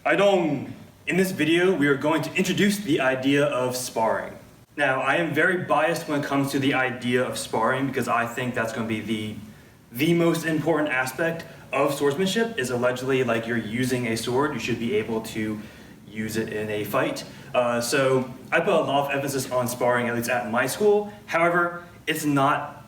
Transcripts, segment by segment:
Haidong! In this video, we are going to introduce the idea of sparring. Now, I am very biased when it comes to the idea of sparring because I think that's going to be the most important aspect of swordsmanship. Is allegedly like you're using a sword, you should be able to use it in a fight. So I put a lot of emphasis on sparring, at least at my school. However, it's not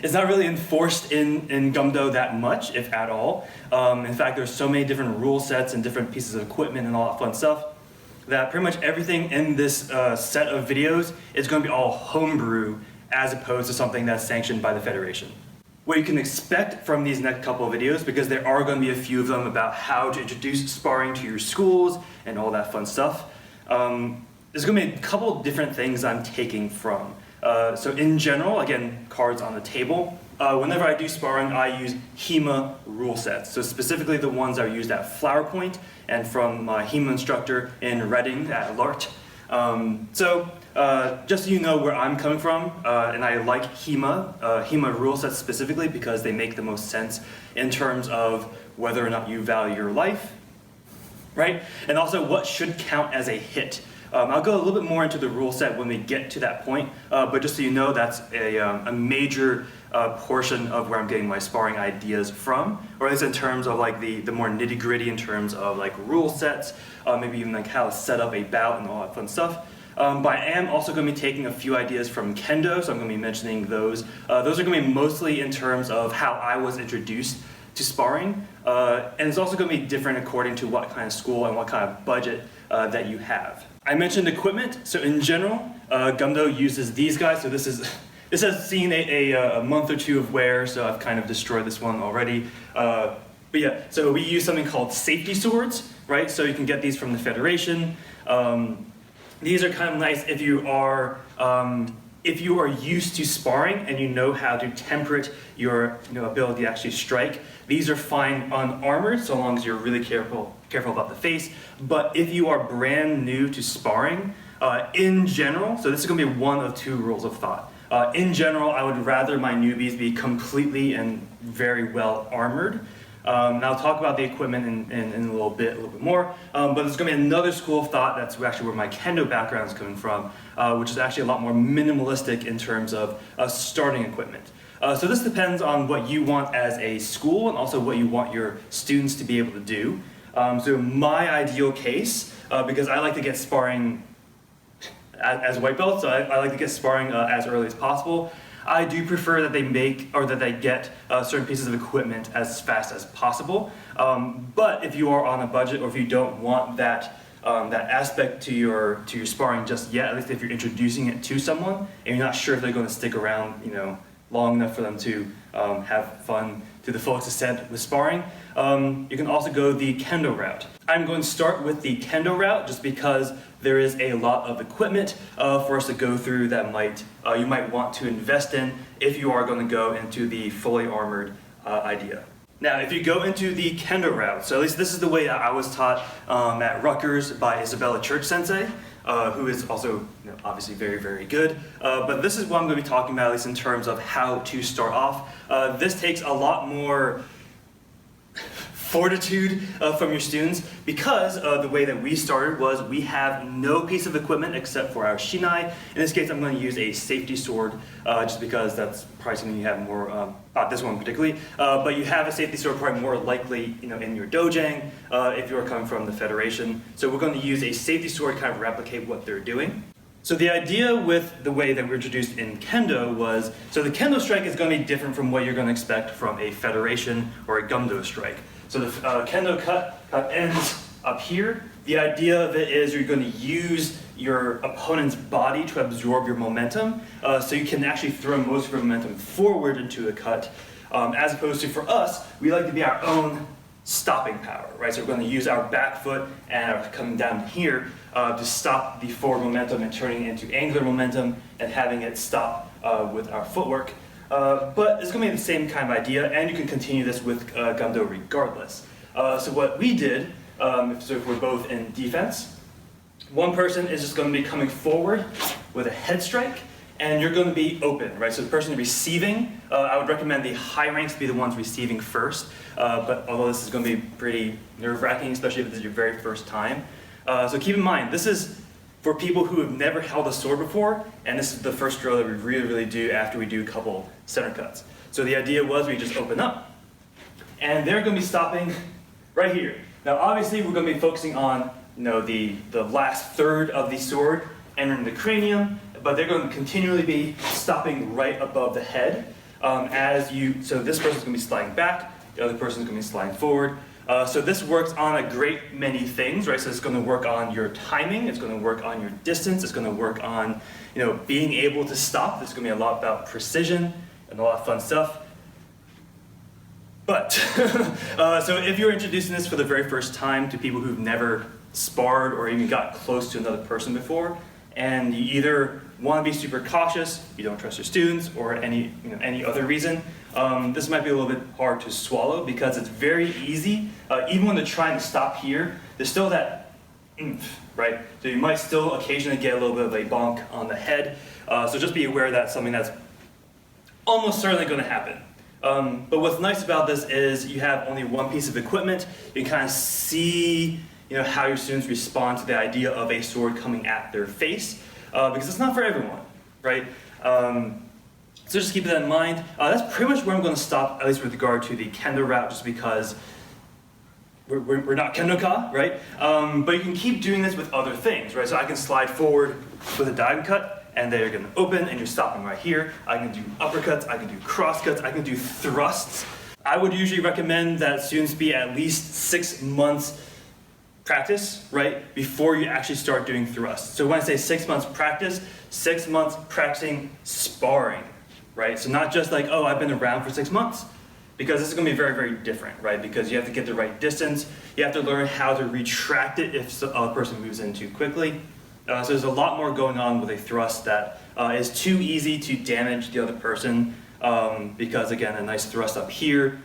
really enforced in Gumdo that much, if at all. In fact, there's so many different rule sets and different pieces of equipment and all that fun stuff that pretty much everything in this set of videos is going to be all homebrew as opposed to something that's sanctioned by the Federation. What you can expect from these next couple of videos, because there are going to be a few of them about how to introduce sparring to your schools and all that fun stuff, there's going to be a couple of different things I'm taking from. So in general, again, cards on the table, whenever I do sparring, I use HEMA rule sets. So specifically the ones that are used at Flower Point and from my HEMA instructor in Reading at LART. Just so you know where I'm coming from, and I like HEMA rule sets specifically because they make the most sense in terms of whether or not you value your life, right? And also what should count as a hit. I'll go a little bit more into the rule set when we get to that point, but just so you know, that's a major portion of where I'm getting my sparring ideas from, or at least in terms of like the more nitty gritty in terms of like rule sets, maybe even like how to set up a bout and all that fun stuff. But I am also going to be taking a few ideas from Kendo, so I'm going to be mentioning those. Those are going to be mostly in terms of how I was introduced to sparring, and it's also going to be different according to what kind of school and what kind of budget that you have. I mentioned equipment, so in general, Gumdo uses these guys. So this has seen a month or two of wear, so I've kind of destroyed this one already. But yeah, so we use something called safety swords, right? So you can get these from the Federation. These are kind of nice if you are used to sparring and you know how to temperate your ability to actually strike. These are fine unarmored so long as you're really careful about the face. But if you are brand new to sparring, in general, so this is going to be one of two rules of thought. In general, I would rather my newbies be completely and very well armored. And I'll talk about the equipment in a little bit more, but there's going to be another school of thought that's actually where my Kendo background is coming from, which is actually a lot more minimalistic in terms of starting equipment. So this depends on what you want as a school and also what you want your students to be able to do. So my ideal case, because I like to get sparring as a white belt, so I like to get sparring as early as possible. I do prefer that they get certain pieces of equipment as fast as possible. But if you are on a budget, or if you don't want that aspect to your sparring just yet, at least if you're introducing it to someone and you're not sure if they're going to stick around, long enough for them to have fun to the fullest extent with sparring, you can also go the Kendo route. I'm going to start with the Kendo route just because there is a lot of equipment for us to go through that you might want to invest in if you are going to go into the fully armored idea. Now, if you go into the Kendo route, so at least this is the way that I was taught at Rutgers by Isabella Church Sensei, who is also obviously very, very good. But this is what I'm going to be talking about, at least in terms of how to start off. This takes a lot more fortitude from your students because the way that we started was we have no piece of equipment except for our shinai. In this case, I'm going to use a safety sword just because that's probably something you have more, not this one particularly, but you have a safety sword probably more likely in your dojang if you're coming from the Federation. So we're going to use a safety sword to kind of replicate what they're doing. So the idea with the way that we're introduced in Kendo was, so the Kendo strike is going to be different from what you're going to expect from a Federation or a Gumdo strike. So the Kendo cut ends up here. The idea of it is you're going to use your opponent's body to absorb your momentum, so you can actually throw most of your momentum forward into the cut, as opposed to for us, we like to be our own stopping power, right? So we're going to use our back foot and coming down here to stop the forward momentum and turning it into angular momentum and having it stop with our footwork. But it's going to be the same kind of idea, and you can continue this with Gumdo regardless. So what we did, so if we're both in defense, one person is just going to be coming forward with a head strike, and you're going to be open, right? So the person receiving, I would recommend the high ranks be the ones receiving first, but although this is going to be pretty nerve-wracking, especially if this is your very first time. So keep in mind, this is for people who have never held a sword before, and this is the first drill that we really do after we do a couple center cuts. So the idea was we just open up, and they're going to be stopping right here. Now obviously we're going to be focusing on the last third of the sword, entering the cranium, but they're going to continually be stopping right above the head. So this person's going to be sliding back, the other person's going to be sliding forward. So this works on a great many things, right? So it's going to work on your timing, it's going to work on your distance, it's going to work on being able to stop. There's going to be a lot about precision and a lot of fun stuff. But, so if you're introducing this for the very first time to people who've never sparred or even got close to another person before, and you either want to be super cautious, you don't trust your students, or any other reason, this might be a little bit hard to swallow because it's very easy. Even when they're trying to stop here, there's still that oomph, right? So you might still occasionally get a little bit of a bonk on the head. So just be aware that's something that's almost certainly going to happen. But what's nice about this is you have only one piece of equipment. You can kind of see how your students respond to the idea of a sword coming at their face, because it's not for everyone, right? So just keep that in mind. That's pretty much where I'm going to stop, at least with regard to the kendo route, just because we're not kendoka, right? But you can keep doing this with other things, right? So I can slide forward with a dive cut, and they're going to open, and you're stopping right here. I can do uppercuts, I can do cross cuts, I can do thrusts. I would usually recommend that students be at least 6 months practice, right, before you actually start doing thrusts. So when I say 6 months practice, 6 months practicing sparring, right? So not just like, oh, I've been around for 6 months, because this is going to be very different, right? Because you have to get the right distance, you have to learn how to retract it if a person moves in too quickly. So there's a lot more going on with a thrust that is too easy to damage the other person, because again, a nice thrust up here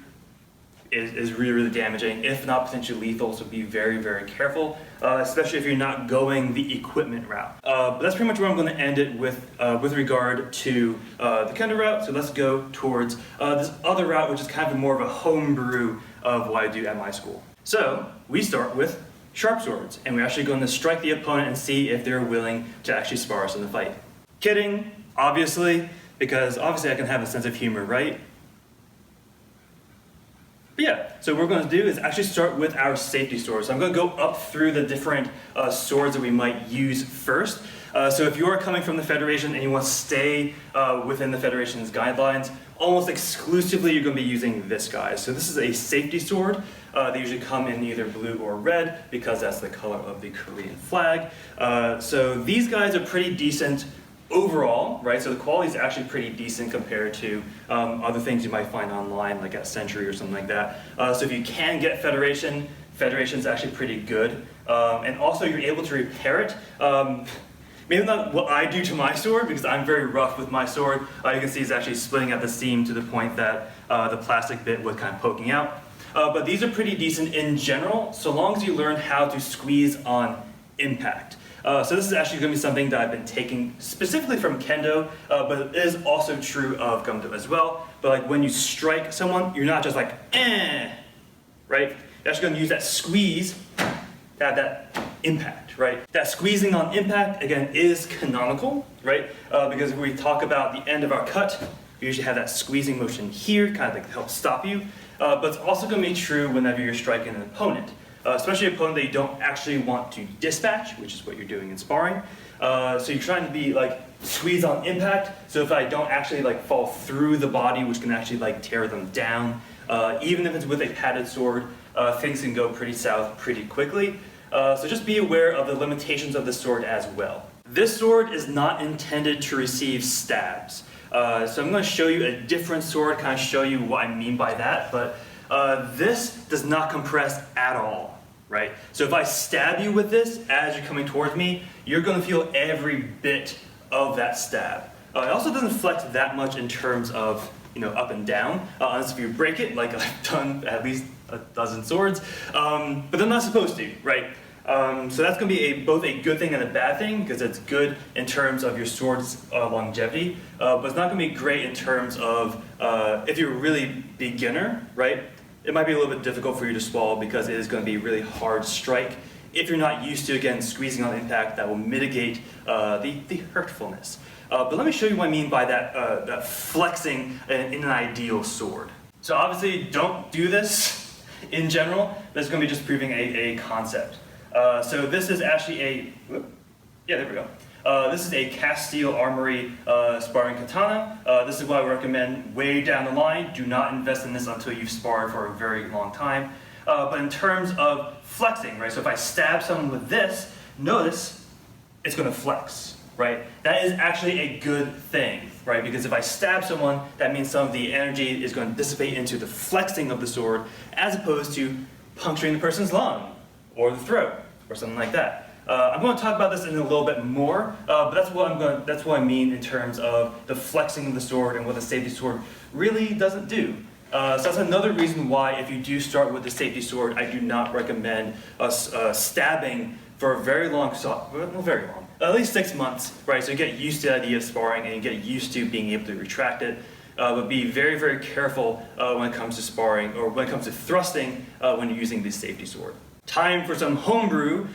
is really damaging, if not potentially lethal, so be very careful, especially if you're not going the equipment route. But that's pretty much where I'm going to end it with regard to the kendo route. So let's go towards this other route, which is kind of more of a homebrew of what I do at my school. So we start with sharp swords, and we're actually going to strike the opponent and see if they're willing to actually spar us in the fight. Kidding, obviously, because obviously I can have a sense of humor, right? But yeah, so what we're going to do is actually start with our safety swords. So I'm going to go up through the different swords that we might use first. So if you are coming from the Federation and you want to stay within the Federation's guidelines, almost exclusively you're going to be using this guy. So this is a safety sword. They usually come in either blue or red because that's the color of the Korean flag. So these guys are pretty decent overall, right? So the quality is actually pretty decent compared to other things you might find online, like at Century or something like that. So if you can get Federation's actually pretty good. And also you're able to repair it. Maybe not what I do to my sword, because I'm very rough with my sword. You can see it's actually splitting at the seam to the point that the plastic bit was kind of poking out. But these are pretty decent in general, so long as you learn how to squeeze on impact. So this is actually going to be something that I've been taking specifically from kendo, but it is also true of Gumdo as well. But like when you strike someone, you're not just like, right? You're actually going to use that squeeze to have that impact, right? That squeezing on impact, again, is canonical, right? Because if we talk about the end of our cut, we usually have that squeezing motion here, kind of like to help stop you. But it's also going to be true whenever you're striking an opponent. Especially an opponent that you don't actually want to dispatch, which is what you're doing in sparring. So you're trying to be like squeeze on impact, so if I don't actually like fall through the body, which can actually like tear them down, even if it's with a padded sword, things can go pretty south pretty quickly. So just be aware of the limitations of the sword as well. This sword is not intended to receive stabs. So I'm going to show you a different sword, kind of show you what I mean by that, but this does not compress at all, right? So if I stab you with this as you're coming towards me, you're going to feel every bit of that stab. It also doesn't flex that much in terms of, up and down, unless if you break it, like I've done at least a dozen swords, but they're not supposed to, right? So that's going to be both a good thing and a bad thing, because it's good in terms of your sword's longevity, but it's not going to be great in terms of if you're a really beginner, right? It might be a little bit difficult for you to swallow because it is going to be a really hard strike. If you're not used to, again, squeezing on impact, that will mitigate the hurtfulness. But let me show you what I mean by that flexing in an ideal sword. So obviously, don't do this in general. This is going to be just proving a concept. So this is actually there we go. This is a cast steel armory sparring katana. This is what I recommend way down the line. Do not invest in this until you've sparred for a very long time. But in terms of flexing, right? So if I stab someone with this, notice it's going to flex, right? That is actually a good thing, right? Because if I stab someone, that means some of the energy is going to dissipate into the flexing of the sword, as opposed to puncturing the person's lung or the throat or something like that. I'm going to talk about this in a little bit more, but that's what I mean in terms of the flexing of the sword and what the safety sword really doesn't do. So that's another reason why, if you do start with the safety sword, I do not recommend stabbing for a very long, not very long, at least 6 months, right? So you get used to the idea of sparring and you get used to being able to retract it. But be very, very careful when it comes to sparring, or when it comes to thrusting when you're using this safety sword. Time for some homebrew.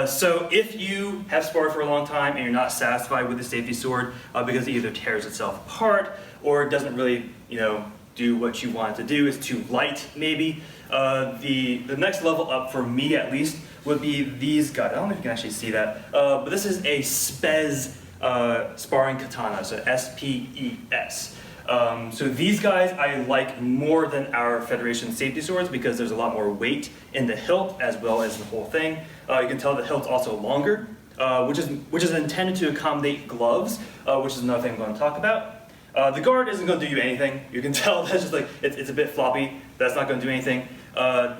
So if you have sparred for a long time and you're not satisfied with the safety sword because it either tears itself apart or it doesn't really, do what you want it to do, is too light maybe, the next level up for me at least would be these guys. I don't know if you can actually see that, but this is a Spez sparring katana, so S-P-E-S. So these guys I like more than our Federation safety swords because there's a lot more weight in the hilt as well as the whole thing. You can tell the hilt's also longer, which is intended to accommodate gloves, which is another thing I'm going to talk about. The guard isn't going to do you anything. You can tell that's just like, it's a bit floppy. That's not going to do anything.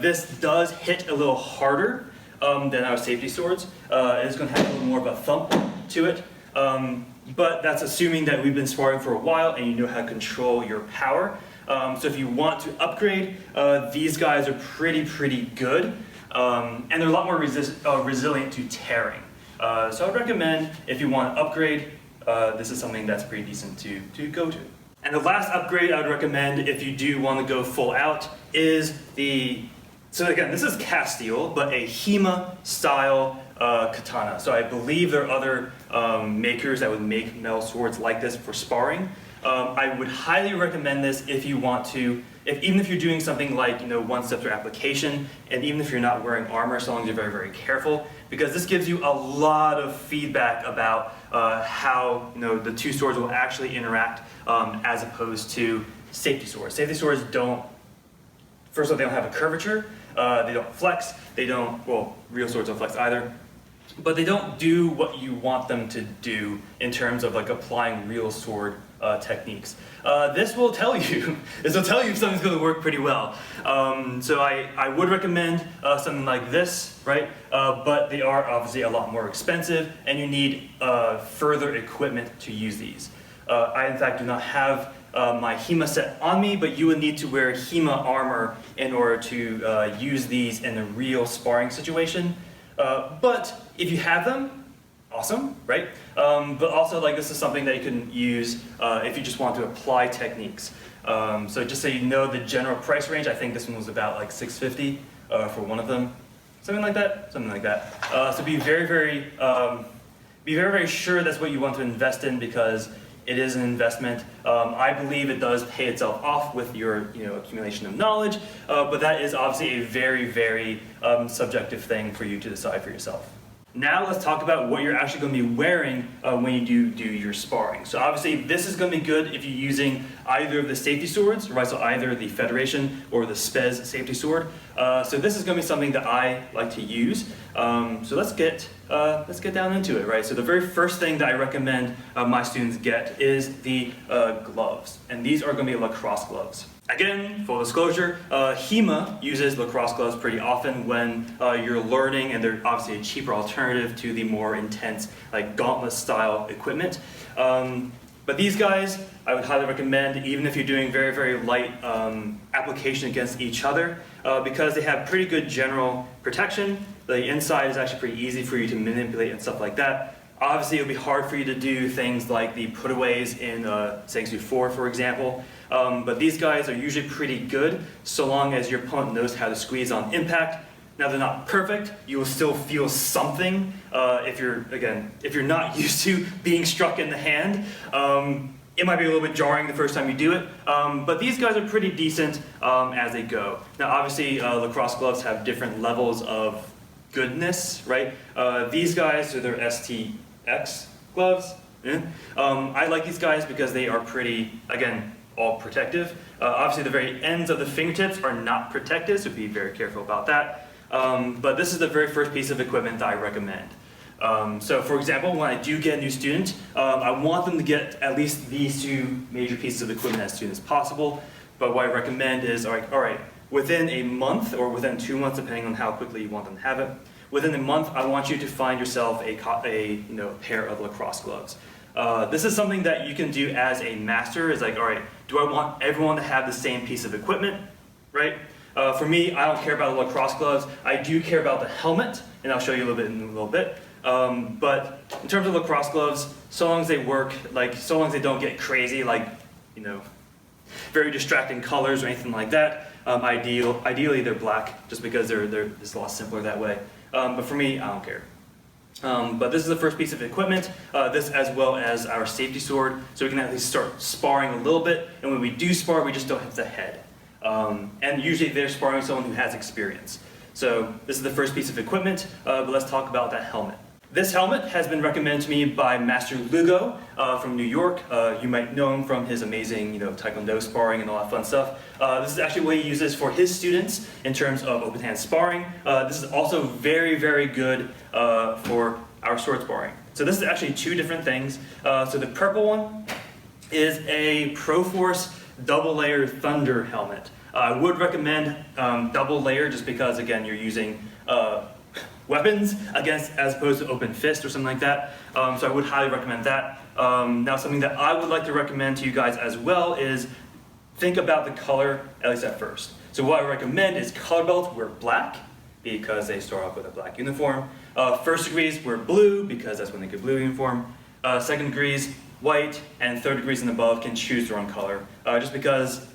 This does hit a little harder than our safety swords. It's going to have a little more of a thump to it. But that's assuming that we've been sparring for a while and you know how to control your power. So if you want to upgrade, these guys are pretty good. And they're a lot more resilient to tearing. So I'd recommend, if you want to upgrade, this is something that's pretty decent to go to. And the last upgrade I would recommend if you do want to go full out is so again, this is cast steel, but a HEMA style katana. So I believe there are other makers that would make metal swords like this for sparring. I would highly recommend this if you want to, even if you're doing something like one step through application, and even if you're not wearing armor, so long as you're very, very careful, because this gives you a lot of feedback about how the two swords will actually interact, as opposed to safety swords. Safety swords don't. First of all, they don't have a curvature. They don't flex. They don't. Well, real swords don't flex either. But they don't do what you want them to do in terms of applying real sword techniques. This will tell you. This will tell you if something's going to work pretty well. So I would recommend something like this, right? But they are obviously a lot more expensive, and you need further equipment to use these. I in fact do not have my HEMA set on me, but you would need to wear HEMA armor in order to use these in a real sparring situation. But if you have them, awesome, right? But also, this is something that you can use if you just want to apply techniques. So just so you know the general price range, I think this one was about $650 for one of them, something like that. So be very, very sure that's what you want to invest in, because it is an investment. I believe it does pay itself off with your accumulation of knowledge, but that is obviously a very, very subjective thing for you to decide for yourself. Now let's talk about what you're actually going to be wearing when you do your sparring. So obviously this is going to be good if you're using either of the safety swords, right? So either the Federation or the Spez safety sword. So this is going to be something that I like to use. So let's get down into it, right? So the very first thing that I recommend my students get is the gloves, and these are going to be lacrosse gloves. Again, full disclosure, HEMA uses lacrosse gloves pretty often when you're learning, and they're obviously a cheaper alternative to the more intense, gauntlet style equipment. But these guys, I would highly recommend, even if you're doing very, very light application against each other, because they have pretty good general protection. The inside is actually pretty easy for you to manipulate and stuff like that. Obviously, it would be hard for you to do things like the putaways in Sangsu 4, for example. But these guys are usually pretty good so long as your opponent knows how to squeeze on impact. Now, they're not perfect. You will still feel something if you're not used to being struck in the hand. It might be a little bit jarring the first time you do it, but these guys are pretty decent as they go. Now, obviously, lacrosse gloves have different levels of goodness, right? These guys are their STX gloves. Yeah. I like these guys because they are pretty, again, all protective. Obviously, the very ends of the fingertips are not protected, so be very careful about that. But this is the very first piece of equipment that I recommend. So for example, when I do get a new student, I want them to get at least these two major pieces of equipment as soon as possible. But what I recommend is, all right, within a month or within 2 months, depending on how quickly you want them to have it, within a month, I want you to find yourself a pair of lacrosse gloves. This is something that you can do as a master. Is like, all right, do I want everyone to have the same piece of equipment, right? For me, I don't care about the lacrosse gloves. I do care about the helmet, and I'll show you a little bit in a little bit. But in terms of lacrosse gloves, so long as they work, so long as they don't get crazy, very distracting colors or anything like that. Ideally, they're black, just because they're just a lot simpler that way. But for me, I don't care. But this is the first piece of equipment, this as well as our safety sword, so we can at least start sparring a little bit, and when we do spar, we just don't hit the head. And usually they're sparring someone who has experience. So this is the first piece of equipment, but let's talk about that helmet. This helmet has been recommended to me by Master Lugo from New York. You might know him from his amazing Taekwondo sparring and all that fun stuff. This is actually what he uses for his students in terms of open hand sparring. This is also very, very good for our sword sparring. So this is actually two different things. So the purple one is a Proforce double layer Thunder helmet. I would recommend double layer just because, again, you're using weapons as opposed to open fist or something like that. So I would highly recommend that. Now, something that I would like to recommend to you guys as well is think about the color, at least at first. So what I recommend is color belts wear black because they start off with a black uniform. First degrees wear blue because that's when they get blue uniform. Second degrees white, and third degrees and above can choose their own color. Just because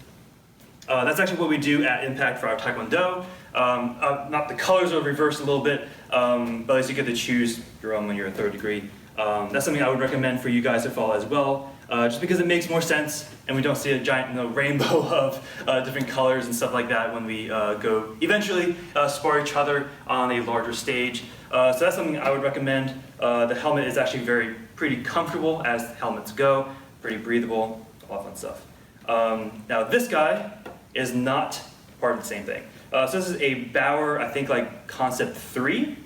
that's actually what we do at Impact for our Taekwondo. Not the colors are reversed a little bit, but at least you get to choose your own when you're a third degree. That's something I would recommend for you guys to follow as well, just because it makes more sense and we don't see a giant rainbow of different colors and stuff like that when we go eventually spar each other on a larger stage. So that's something I would recommend. The helmet is actually pretty comfortable as helmets go, pretty breathable, all that fun stuff. Now this guy is not part of the same thing. So this is a Bauer, I think Concept 3,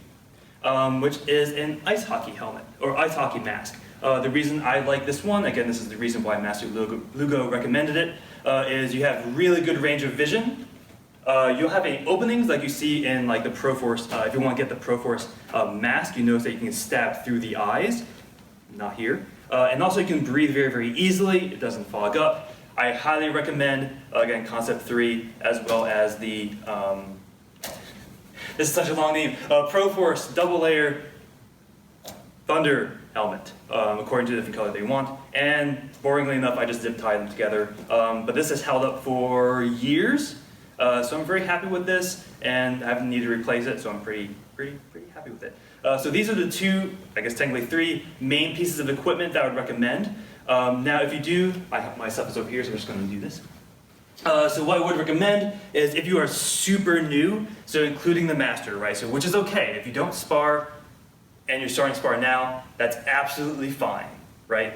which is an ice hockey helmet, or ice hockey mask. The reason I like this one, again this is the reason why Master Lugo recommended it, is you have really good range of vision. You'll have any openings like you see in the Proforce, if you want to get the Proforce mask, you notice that you can stab through the eyes, not here. And also you can breathe very, very easily, it doesn't fog up. I highly recommend, again, Concept 3, as well as the, this is such a long name, Proforce Double Layer Thunder Helmet, according to the different color they want. And boringly enough, I just zip tied them together. But this has held up for years, so I'm very happy with this, and I haven't needed to replace it, so I'm pretty happy with it. So these are the two, I guess technically three, main pieces of equipment that I would recommend. Now if you do, my stuff is over here, so I'm just going to do this. So what I would recommend is if you are super new, so including the master, right? So which is okay. If you don't spar and you're starting to spar now, that's absolutely fine, right?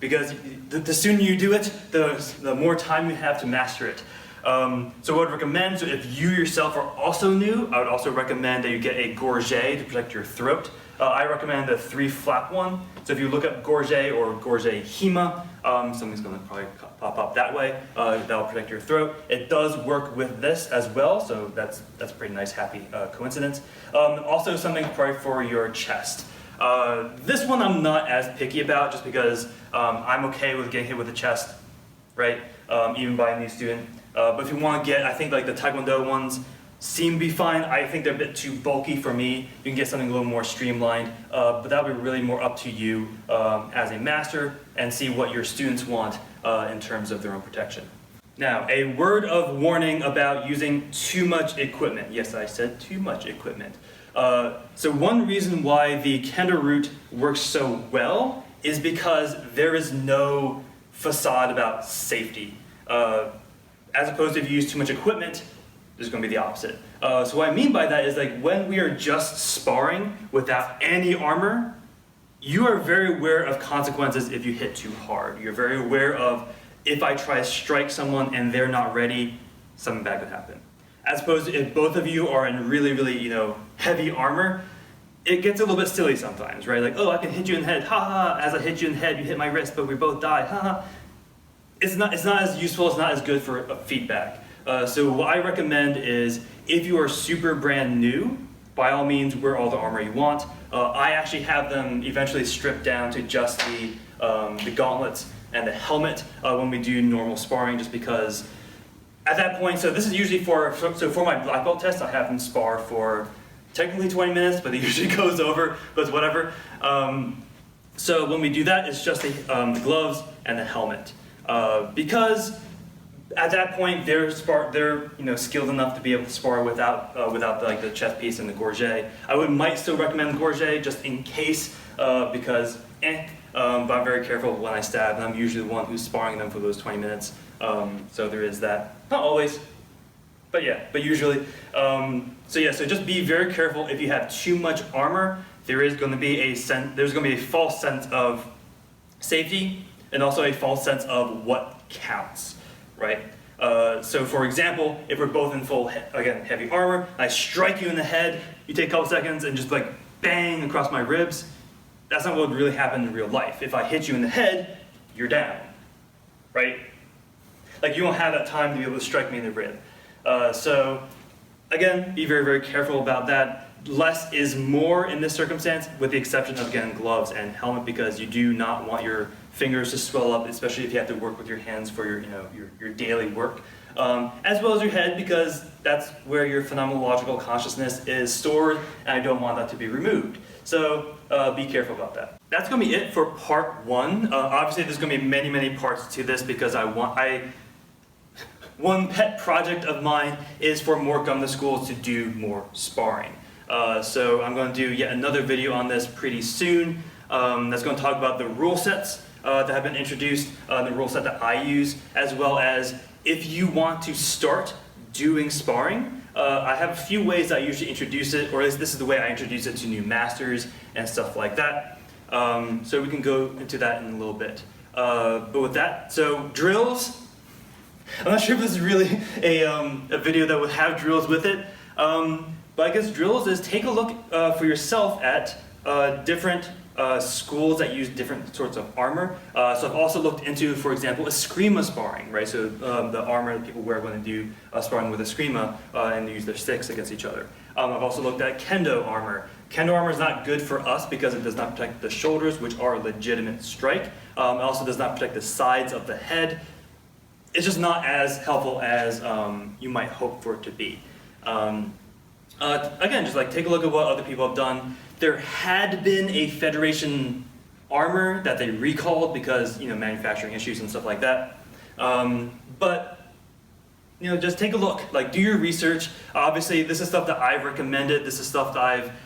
Because the sooner you do it, the more time you have to master it. So what I would recommend, so if you yourself are also new, I would also recommend that you get a gorget to protect your throat. I recommend the 3-flap one. So if you look up gorget or gorget hima, something's going to probably pop up that way. That'll protect your throat. It does work with this as well, so that's a pretty nice, happy coincidence. Also something probably for your chest. This one I'm not as picky about, just because I'm okay with getting hit with the chest, right? Even by a new student. But if you want to get, I think the Taekwondo ones, seem to be fine. I think they're a bit too bulky for me. You can get something a little more streamlined, but that would be really more up to you as a master and see what your students want in terms of their own protection. Now, a word of warning about using too much equipment. Yes, I said too much equipment. So one reason why the kendo route works so well is because there is no facade about safety. As opposed to if you use too much equipment, there's going to be the opposite. So what I mean by that is like when we are just sparring without any armor, you are very aware of consequences if you hit too hard. You're very aware of if I try to strike someone and they're not ready, something bad could happen. As opposed to if both of you are in really, really, heavy armor, it gets a little bit silly sometimes, right? Like, oh, I can hit you in the head, ha ha, as I hit you in the head, you hit my wrist, but we both die, ha ha. It's not as useful, it's not as good for feedback. So what I recommend is if you are super brand new, by all means wear all the armor you want. I actually have them eventually stripped down to just the gauntlets and the helmet when we do normal sparring, just because at that point, so this is usually for my black belt test, I have them spar for technically 20 minutes, but it usually goes over, but it's whatever. So when we do that, it's just the gloves and the helmet. Because at that point they're skilled enough to be able to spar without the chest piece and the gorget. I might still recommend the gorget just in case because but I'm very careful when I stab, and I'm usually the one who's sparring them for those 20 minutes. So there is that. Not always, but usually. So just be very careful if you have too much armor. There's going to be a false sense of safety and also a false sense of what counts, right? So for example, if we're both in full, heavy armor, I strike you in the head, you take a couple seconds and just like bang across my ribs, that's not what would really happen in real life. If I hit you in the head, you're down, right? Like you won't have that time to be able to strike me in the rib. So again, be very, very careful about that. Less is more in this circumstance, with the exception of, again, gloves and helmet, because you do not want your fingers to swell up, especially if you have to work with your hands for your daily work. As well as your head, because that's where your phenomenological consciousness is stored, and I don't want that to be removed. So be careful about that. That's going to be it for part one. Obviously, there's going to be many, many parts to this because one pet project of mine is for more Gumdo schools to do more sparring. So I'm going to do yet another video on this pretty soon. That's going to talk about the rule sets that have been introduced, the rule set that I use, as well as if you want to start doing sparring. I have a few ways I usually introduce it, or at least this is the way I introduce it to new masters and stuff like that. So we can go into that in a little bit. But with that, so drills. I'm not sure if this is really a video that would have drills with it. But I guess drills is take a look for yourself at different schools that use different sorts of armor. So I've also looked into, for example, eskrima sparring, right? So the armor that people wear when they do sparring with eskrima and they use their sticks against each other. I've also looked at kendo armor. Kendo armor is not good for us because it does not protect the shoulders, which are a legitimate strike. It also does not protect the sides of the head. It's just not as helpful as you might hope for it to be. Again, just like take a look at what other people have done. There had been a Federation armor that they recalled because manufacturing issues and stuff like that. But just take a look. Like, do your research. Obviously, this is stuff that I've recommended. This is stuff that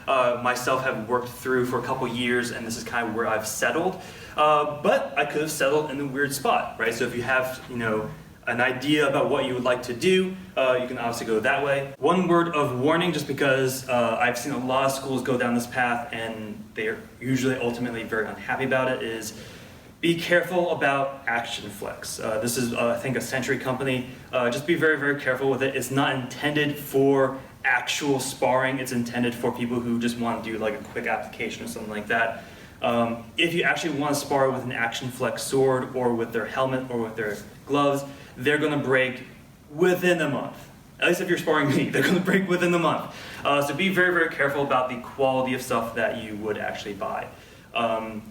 I've myself have worked through for a couple years, and this is kind of where I've settled. But I could have settled in a weird spot, right? So if you have an idea about what you would like to do, you can obviously go that way. One word of warning, just because I've seen a lot of schools go down this path and they're usually ultimately very unhappy about it, is be careful about action flex. This is, I think, a Century company. Just be very, very careful with it. It's not intended for actual sparring. It's intended for people who just want to do like a quick application or something like that. If you actually want to spar with an action flex sword or with their helmet or with their gloves, they're going to break within a month. At least if you're sparring me, they're going to break within the month. So be very, very careful about the quality of stuff that you would actually buy. You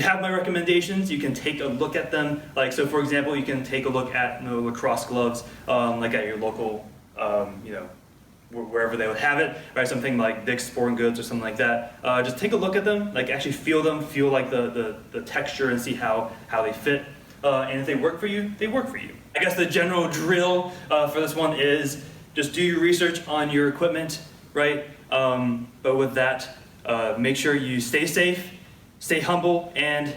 have my recommendations. You can take a look at them. Like, so for example, you can take a look at lacrosse gloves, like at your local you know, wherever they would have it, right? Something like Dick's Sporting Goods or something like that. Just take a look at them, like actually feel them, feel like the texture and see how they fit. And if they work for you, they work for you. I guess the general drill for this one is just do your research on your equipment, right? But with that, make sure you stay safe, stay humble, and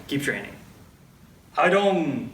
keep training. Haidong!